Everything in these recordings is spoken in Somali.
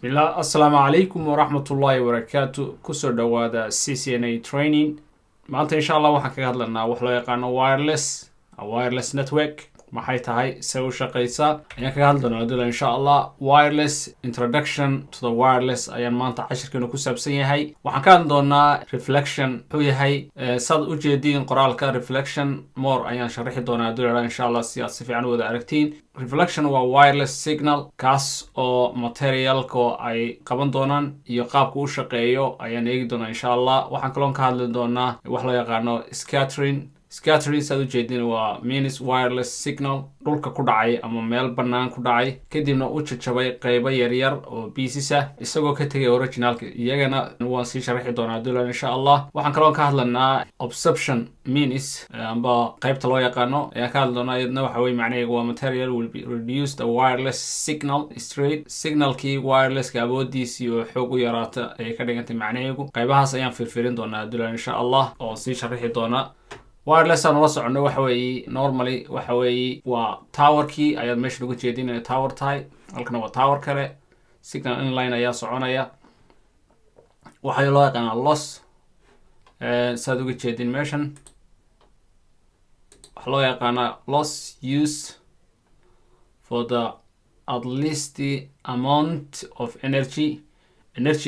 Bismillah, Assalamu alaikum wa rahmatullahi wa barakatuh. Kusoo dhawaada CCNA training. Maanta insha Allah waxaan kaga hadlanaa wax loo yaqaano wireless network. Maxay tahay se u shaqeysaa ayaan kaga hadlanaa adula insha Allah. Wireless introduction to the wireless ayaan maanta cashirkeenu ku saabsan yahay. Waxaan ka hadli doonaa reflection wuxuu yahay saad u jeediin qoraalka reflection more ayaan sharaxi doonaa adula insha Allah si aad si fiican u wada aragtiin. Reflection waa wireless signal kaas oo materialka ay qaban doonaan iyo qaabka uu shaqeeyo ayaan eegi doonaa insha Allah. Waxaan kaloo ka hadli doonaa wax loo yaqaano scattering saad u jeedin waa means wireless signal dhulka ku dhacay ama meel bannaan ku dhacay kadibna u jajabay qaybo yaryar oo pieces ah isagoo ka tegay originalka iyagana waan sii sharaxi doonaa dulan insha Allah. Waxaan kaloo ka hadlanaa obstruction means amba qaybta loo yaqaano ayaan ka hadli doonaa iyadna waxa weeye macnaheedu waa material will be reduce the wireless signal straight signalkii wirelesska awoodiisii oo xoog u yaraata ayay ka dhigantay macnaheedu qaybahaas ayaan firfirin doonaa dulan insha Allah oo sii sharaxi doonaa. Wireless aan ula socono waxa weeye normally waxa weeye waa towerkii ayaad meesha uga jeedin inay tower tahay halkana waa tower kale signal inline ayaa soconaya waxaa loo yaqaanaa loss saad uga jeedin meeshan waxaa loo yaqaanaa loss use for the at least the amount of energy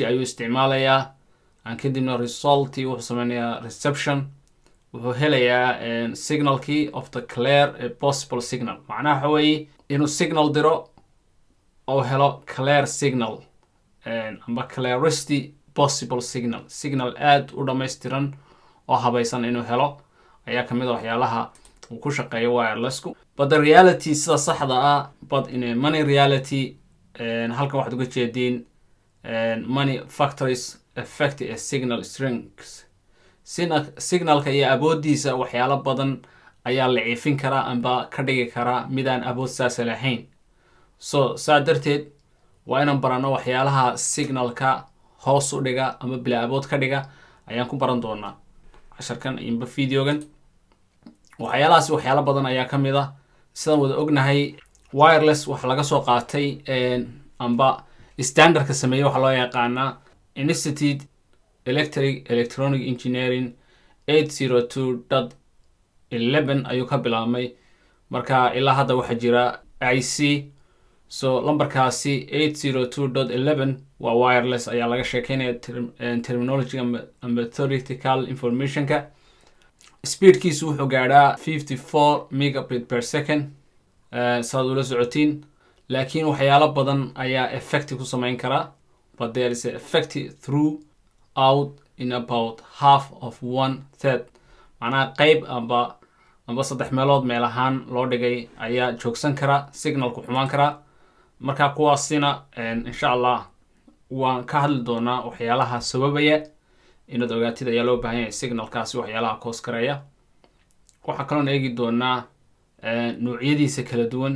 ayuu isticmaalayaa aan kadibna resultii wuxuu sameynayaa reception wuxuu helayaa signalkii of the clear possible signal macnaha waxa weeye inuu signal diro oo helo clear signal amba clarity possible signal aad u dhammaystiran oo habaysan inuu helo ayaa kamid ah waxyaalaha uu ku shaqeeyo wirelessku but the reality sida saxda ah but in a money reality halkan waxaad uga jeediin money factors affect a signal strength signalka iyo awoodiisa waxyaalo badan ayaa la ciifin karaa amba ka dhigi karaa midaan awood saasa lahayn so saa darteed waa inaan barano waxyaalaha signalka hoos u dhiga ama bila awood ka dhiga ayaan ku baran doonaa casharkan imba videogan waxyaalahaas waxyaalo badan ayaa ka mid ah sidaan wada ognahay wireless waxa laga soo qaatay amba standardka sameeyay waxa loo yaqaanaa Institute Electronic Engineering 802.11 ayuu ka bilaabmay marka ilaa hadda waxaa jira IC so lambarkaasi 802.11 waa wireless ayaa laga sheekeynaya terminology amba theoretical informationka speedkiisu wuxuu gaadhaa 54 megabit per second saad ula socotiin laakiin waxyaalo badan ayaa effect ku samayn karaa but there is a effect through out in about half of 1/3 macnaha qayb amba 3 meelood meel ahaan loo dhigay ayaa joogsan kara signalku xumaan karaa marka kuwaasina insha Allah waan ka hadli doonaa waxyaalaha sababaya inaad ogaatid ayaa loo baahan yahay signalkaasi waxyaalaha koos karaya waxaa kaloo eegi doonaa noocyadiisa kala duwan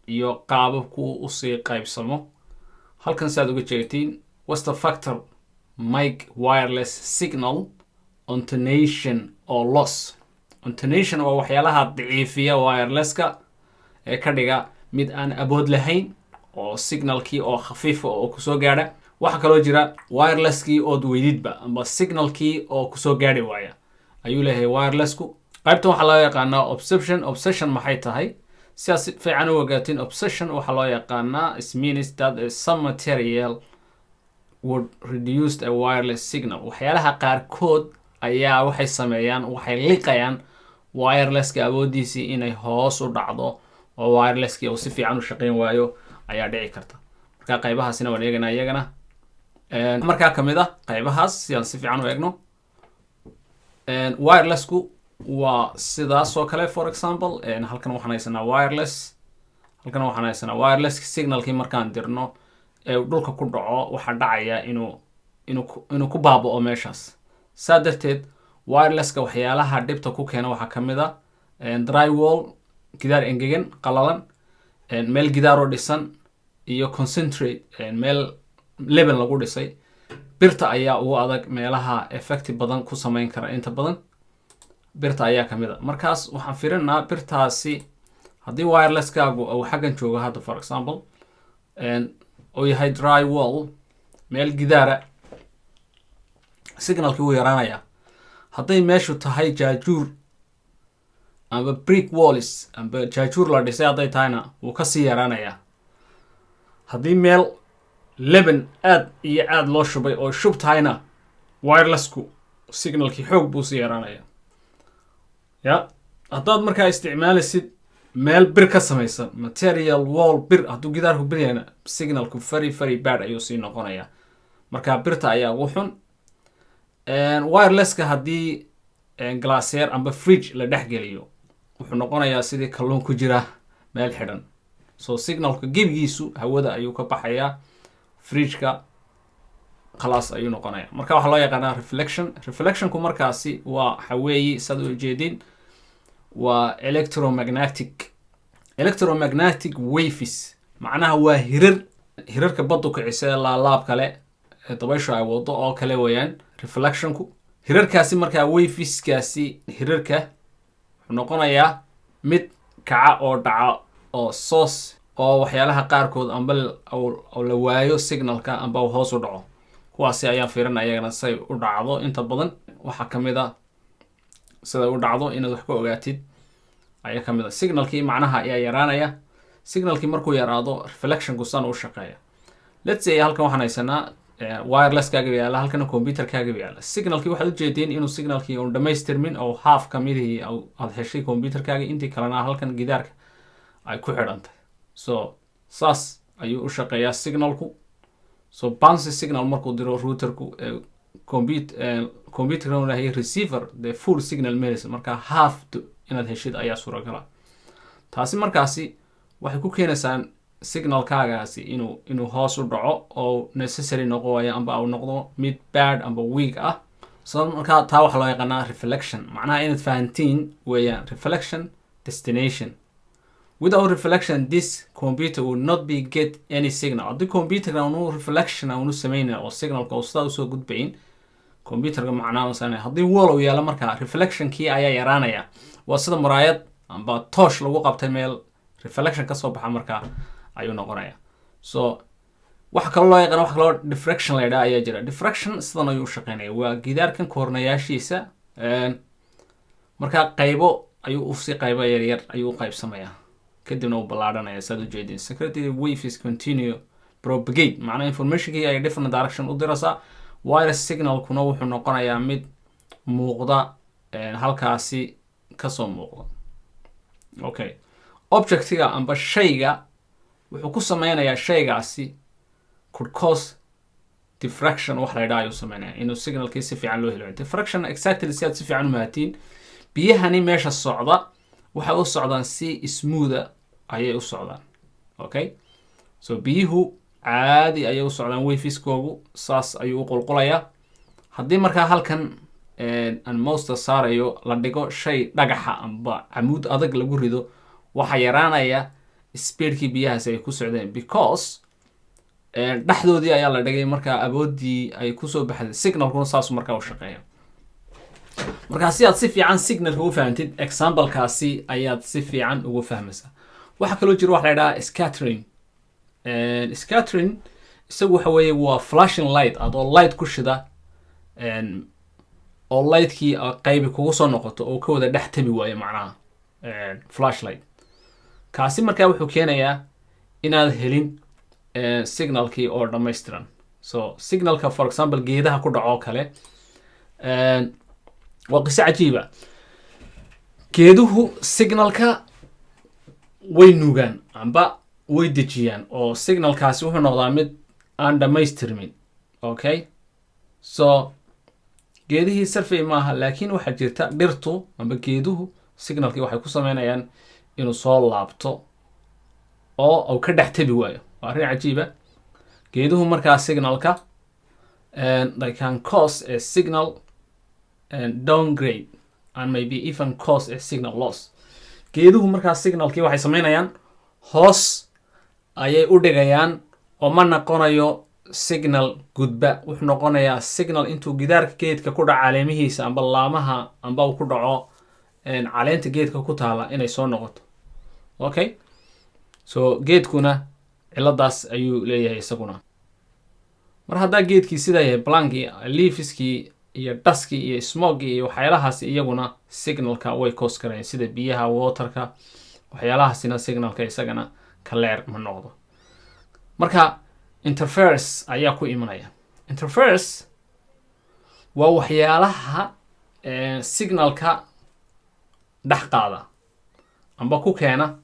iyo qaababku u sii qaybsamo halkan saad uga jeedtiin what's the factor make wireless signal intonation or loss intonation waa waxyaalaha daciifiya wirelesska ee ka dhiga mid aan awood lahayn oo signalkii oo khafiif oo kusoo gaadha waxa kaloo jira wirelesskii oo weydidba amba signalkii oo kusoo gaadhi waaya ayuu leeyahay wirelessku qaybtan waxaa loo yaqaanaa obsession maxay tahay si aad si fiican u ogaatiin obsession waxaa loo yaqaanaa it means that some material would reduce a wireless signal waxyaalaha qaarkood ayaa waxay sameeyaan waxay liqayaan wirelesska awoodiisii inay hoos u dhacdo oo wirelesskii uu si fiican u shaqeyn waayo ayaa dhici karta marka qaybahaasina waan eeganaa iyagana markaa kamid ah qaybahaas si aan si fiican u eegno wirelessku waa sidaas oo kale for example halkan waxaan haysanaa wireless signalkii markaan dirno dhulka ku dhaco waxaa dhacaya inuu ku baaba'o meeshaas saa darteed wirelesska waxyaalaha dhibta ku keena waxaa ka mid ah drywall gidaar engegan qalalan meel gidaaroo dhisan iyo concentrate meel level lagu dhisay birta ayaa ugu adag meelaha effect badan ku samayn kara inta badan birta ayaa ka mid ah markaas waxaan fiirinaa birtaasi haddii wirelesskaagu uu xaggan joogo hadda for example oo yahay dry wall meel gidaara signalkii wuu yaraanayaa. hadday meeshu tahay jaajuur amba brick walls amba jaajuur la dhisay hadday tahayna wuu kasii yaraanayaa. haddii meel leban aad iyo aad loo shubay oo shub tahayna wirelessku signalkii xoog buu sii yaraanayaa. haddaad markaa isticmaalisid meel bir ka samaysan material wall bir hadduu gidaarku bir yahayna signalku very bad ayuu sii noqonayaa. marka birta ayaa ugu xun. wirelesska haddii glacier amba fridge la dhex geliyo wuxuu noqonayaa sidii kalluun ku jira meel xidhan. so signalka gebigiisu hawada ayuu ka baxayaa, fridgeka khalaas ayuu noqonaya. marka waxaa loo yaqaanaa reflectionku markaasi waxa weeye saad u jeedin waa electromagnetic waves, macnaha waa hirarka baddu kicisa laalaab kale dabayshu ay wado oo kale weeyaan reflectionku. hirarkaasi markaa waveskaasi hirarka wuxuu noqonayaa mid kaca oo dhaca oo source oo waxyaalaha qaarkood amba la waayo signalka amba hoos u dhaco. kuwaasi ayaan fiirinaya ayagana say u dhacdo. inta badan waxaa kamid a sida u dhacdo inaad wax ka ogaatid ayaa kamid a. signalkii macnaha ayaa yaraanaya. signalkii markuu yaraado reflectionku san u shaqeeya. let's say halkan waxaan haysanaa wirelesskaaga yaala, halkana computerkaaga yaala. signalkii waxaad ujeedeen inuu signalkii uu dhamaystirmin oo half kamidihii aad heshay computerkaaga, intii kalena halkan gidaarka ay ku xidhantay. so saas ayuu u shaqeeyaa signalku. so bouncy signal markuu diro routerku computerka uu leeyahay receiver the full signal meelisa, marka half inaad heshid ayaa suuragala. taasi markaasi waxay ku keenaysaa signalkaagaasi inuu hoos u dhaco oo necessary noqoaya amba uu noqdo mid bad amba weak ah. so marka taa waxaa loo yaqaanaa reflection. macnaha inaad fahantiin weeyaan reflection destination. without reflection this computer will not be get any signal. haddii computerka unu reflection unu samayna oo signalka uu sidaa usoo gudbayin computerka macnaha sanay haddii wall uu yaalo markaa reflectionkii ayaa yaraanaya. waa sida muraayad amba toosh lagu qabtay meel reflection kasoo baxa markaa ayuu noqonaya. so waxa kale loo yaqaan wax kaloo diffraction la yidhaha ayaa jira. diffraction sidan ayuu u shaqeynaya. waa gidaarkan koornayaashiisa markaa qaybo ayuu usii qaybo yaryar ayuu u qaybsamayaa, kadibna uu ballaadhanaya. saad ujeedin secretary waves continue propagate, macnaha informationkii ay different direction u diraysaa. wireless signalkuna wuxuu noqonayaa mid muuqda halkaasi kasoo muuqda. okay, objectiga amba shayga wuxuu ku sameynayaa shaygaasi could cause diffraction wax la yidhaha ayuu sameynaya inuu signalkii si fiican loo helo. diffraction exactly si aad si fiican u mahaatiin, biyahani meesha socda waxay u socdaan si smootha ayay u socdaan. okay, so biyuhu caadi ayay u socdaan waveskoogu saas ayuu u qulqulayaa. haddii markaa halkan aan mousta saarayo la dhigo shay dhagaxa amba camuud adag lagu rido waxaa yaraanaya speedkii biyahaasi ay ku socdeen because dhexdoodii ayaa la dhigay markaa awoodii ay kusoo baxday. signalkuna saasu markaa u shaqeeya. markaa si aad si fiican signalka u fahantid examplekaasi ayaad si fiican ugu fahmaysaa. waxaa kaloo jira wax la yidhaha scattering. scattering isagu waxa weeye waa flashing light adoo light ku shida oo lightkii qaybi kugu soo noqoto oo ka wada dhex tabi waayo macnaha flashlight. kaasi markaa wuxuu keenayaa inaad helin signalkii oo dhammaystiran. so signalka for example geedaha ku dhaco kale waa qiso cajiiba. geeduhu signalka way nuugaan amba way dejiyaan oo signalkaasi wuxuu noqdaa mid aan dhammaystirmin. okay, so geedihii survey maaha, laakiin waxaa jirta dhirtu amba geeduhu signalkii waxay ku sameynayaan inuu soo laabto oo uu ka dhex tabi waayo. waa arrin cajiiba. geeduhu markaa signalka they can cause a signal downgrade and maybe even cause a signal loss. geeduhu markaa signalkii waxay sameynayaan hoos ayay u dhigayaan oo ma noqonayo signal gudba. wuxuu noqonayaa signal intuu gidaarka geedka ku dhaco caleemihiisa amba laamaha amba uu ku dhaco caleenta geedka ku taala inay soo noqoto. okay, so geedkuna ciladaas ayuu leeyahay isaguna. mar haddaa geedkii sidaa yahay blankii leafiskii iyo duskii iyo smogii iyo waxyaalahaas iyaguna signalka way cause karayaan sida biyaha waterka waxyaalahaasina signalka isagana clear ma noqdo. marka interference ayaa ku imanaya. interference waa waxyaalaha signalka dhex qaada amba ku keena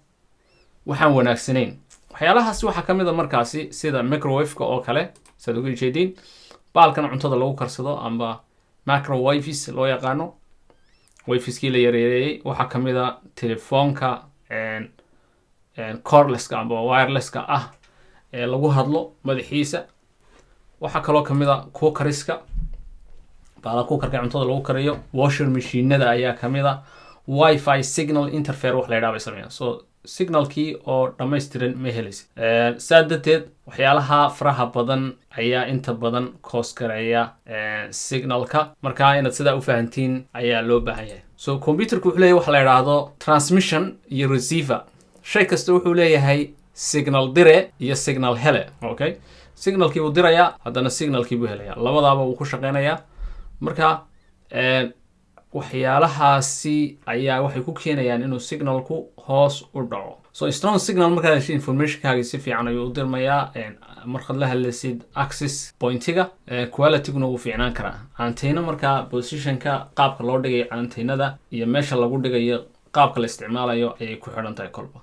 waxaan wanaagsanayn. waxyaalahaas waxaa ka mid a markaasi sida microwave-ka oo kale saad uga jeediin baalkan cuntada lagu karsado amba microwaves loo yaqaano waveskii la yareeyay. waxaa ka mid a telefoonka cordlesska amba wirelesska ah ee lagu hadlo madaxiisa. waxaa kaloo ka mid a cookeriska baala cookerka cuntada lagu kariyo. washer machiinada ayaa ka mid a. wifi signal interfere wax la yidhaha bay sameeyaan. so signalkii oo dhammaystiran ma helaysa. saa darteed waxyaalaha faraha badan ayaa inta badan cause gareeya signalka. markaa inaad sidaa u fahantiin ayaa loo baahan yahay. so computerku wuxuu leeyahay wax la yidhaahdo transmission iyo receiver. shay kasta wuxuu leeyahay signal dire iyo signal hele. okay, signalkii buu dirayaa haddana signalkii buu helayaa. labadaaba wuu ku shaqeynayaa. marka waxyaalahaasi ayaa waxay ku keenayaan inuu signalku hoos u dhaco. so strong signal markaa heshay informationkaagi si fiican ayuu u dirmayaa. markaad la hadlaysid access pointiga qualityguna wuu fiicnaan karaa. antena markaa positionka qaabka loo dhigayo antenada iyo meesha lagu dhigayo qaabka la isticmaalayo ayay ku xidhan tahay kolba.